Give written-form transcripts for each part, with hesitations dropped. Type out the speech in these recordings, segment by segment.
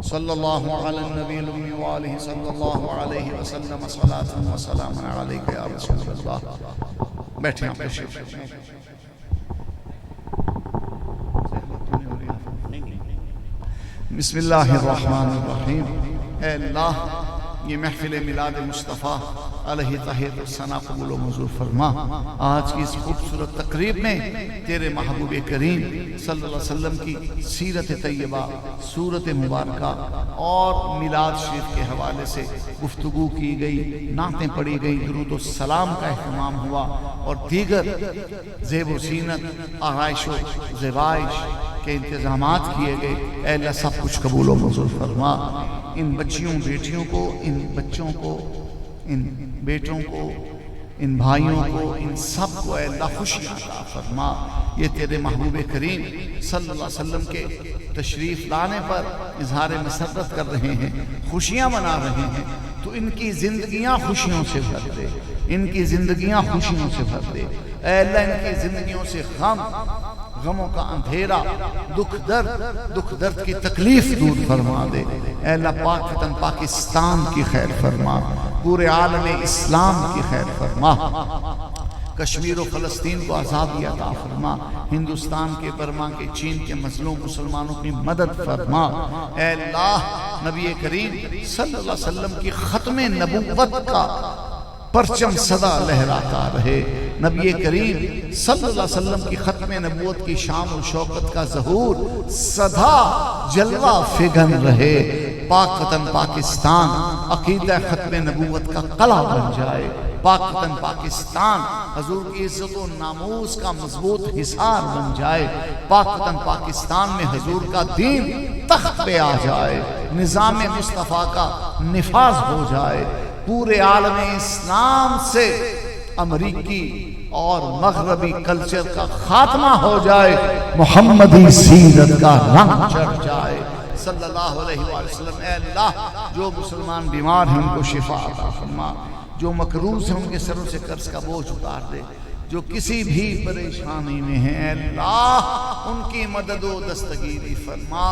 صلی اللہ علی النبی الامی وآلہ صلی اللہ علیہ وسلم صلاۃ و سلام علیک یا رسول اللہ۔ بیٹھیں آپ تشریف۔ بسم اللہ الرحمن الرحیم۔ اے اللہ، یہ محفل میلاد مصطفیٰ علیہ تحیت الثنا قبول و منظور فرما۔ آج کی اس خوبصورت تقریب میں تیرے محبوب کریم صلی اللہ علیہ وسلم کی سیرت طیبہ، صورت مبارکہ اور میلاد شریف کے حوالے سے گفتگو کی گئی، نعتیں پڑھی گئی، درود و سلام کا اہتمام ہوا اور دیگر زیب و زینت، آرائش و زیبائش کے انتظامات کیے گئے۔ اے اللہ سب کچھ قبول و منظور فرما۔ ان بچیوں بیٹیوں کو، ان بچوں کو، ان بیٹوں کو، ان بھائیوں کو، ان سب کو اے اللہ خوشیاں عطا فرما۔ یہ تیرے محبوب کریم صلی اللہ علیہ وسلم کے تشریف لانے پر اظہار مسرت کر رہے ہیں، خوشیاں منا رہے ہیں، تو ان کی زندگیاں خوشیوں سے بھر دے، ان کی زندگیاں خوشیوں سے بھر دے۔ اے اللہ ان کی زندگیوں سے غموں کا اندھیرا، دکھ درد کی تکلیف دور فرما دے۔ اے اللہ پاک وطن پاکستان کی خیر فرما، پورے عالم اسلام کی خیر فرما، کشمیر و فلسطین کو آزادی عطا فرما، ہندوستان کے، برما کے، چین کے مظلوم مسلمانوں کی مدد فرما۔ اے اللہ نبی کریم صلی اللہ علیہ وسلم کی ختم نبوت کا پرچم صدا لہراتا رہے، نبی کریم صلی اللہ علیہ وسلم کی ختم نبوت کی شان و شوکت کا ظہور صدا جلوہ فگن رہے، پاک وطن پاکستان عقیدہ ختم نبوت کا قلعہ بن جائے، پاک وطن پاکستان حضور کی عزت و ناموس کا مضبوط حصار بن جائے، پاک وطن پاکستان میں حضور کا دین تخت پہ آ جائے، نظام مصطفیٰ کا نفاذ ہو جائے، پورے عالم اسلام سے امریکی اور مغربی کلچر کا خاتمہ ہو جائے، محمدی سیرت کا رنگ چڑھ جائے صلی اللہ علیہ وآلہ وسلم۔ اے اللہ جو مسلمان بیمار ہیں ان کو شفا عطا فرما، جو مکروز ہیں ان کے سروں سے قرض کا بوجھ اتار دے، جو کسی بھی پریشانی میں ہیں اے اللہ ان کی مدد و دستگیری فرما،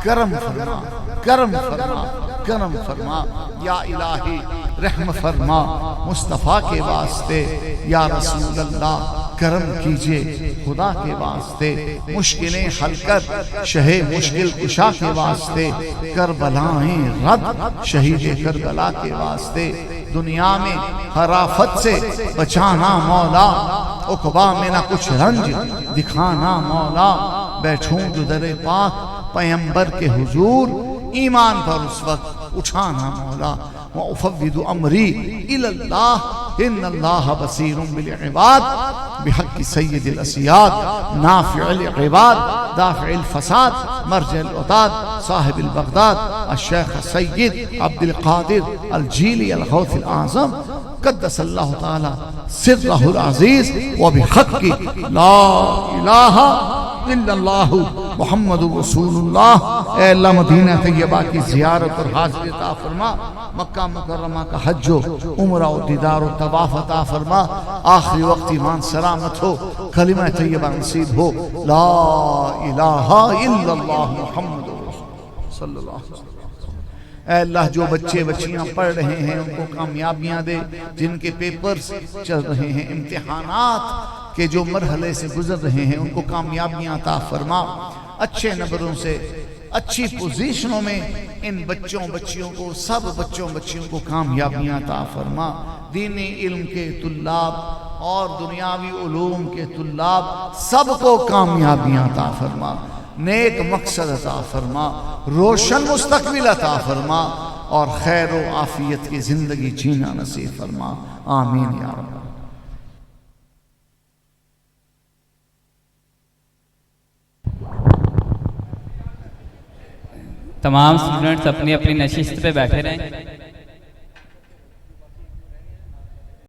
کرم فرما، کرم فرما، کرم فرما۔ یا الہی رحم فرما مصطفیٰ کے واسطے، یا رسول اللہ کرم کیجئے خدا کے واسطے، مشکلیں حل کر شہ مشکل کشا کے واسطے، کربلائیں رد شہید کربلا کے واسطے، دنیا میں ہر آفت سے بچانا مولا، عقبہ میں نہ کچھ رنج دکھانا مولا، بیٹھوں جو در پاک پیمبر کے حضور، ایمان پر اس وقت اٹھانا مولا۔ وَأُفَوِّضُ أَمْرِي إِلَى اللَّهِ إِنَّ اللَّهَ بَصِيرٌ بِالْعِبَادِ بِحَقِّ سَيِّدِ الْأَسْيَادِ نَافِعِ الْعِبَادِ دَافِعِ الْفَسَادِ مَرْجَ الْعُطَادِ صاحب البغداد الشیخ سید عبد القادر الجیلی الغوث العظم قدس اللہ تعالی سرہ العزیز وبحق لا الہ الا اللہ محمد رسول اللہ۔ اے اللہ مدینہ طیبہ کی زیارت اور حاضری عطا فرما، مکہ مکرمہ کا حج و عمرہ و دیدار و طواف عطا فرما، آخری وقت ایمان سلامت ہو، کلمہ طیبہ نصیب ہو، لا الہ الا اللہ محمد صلی اللہ علیہ وسلم۔ اے اللہ جو بچے بچیاں پڑھ رہے ہیں ان کو کامیابیاں دے، جن کے پیپرز چل رہے ہیں، امتحانات کے جو مرحلے سے گزر رہے ہیں ان کو کامیابیاں عطا فرما، اچھے نمبروں سے اچھی پوزیشنوں میں ان بچوں بچیوں کو، سب بچوں بچیوں کو کامیابیاں عطا فرما، دینی علم کے طلاب اور دنیاوی علوم کے طلاب سب کو کامیابیاں عطا فرما، نیک مقصد عطا فرما، روشن مستقبل عطا فرما اور خیر و عافیت کی زندگی جینا نصیب فرما، آمین یا رب۔ تمام اسٹوڈنٹس اپنی اپنی نشست پہ بیٹھے رہیں۔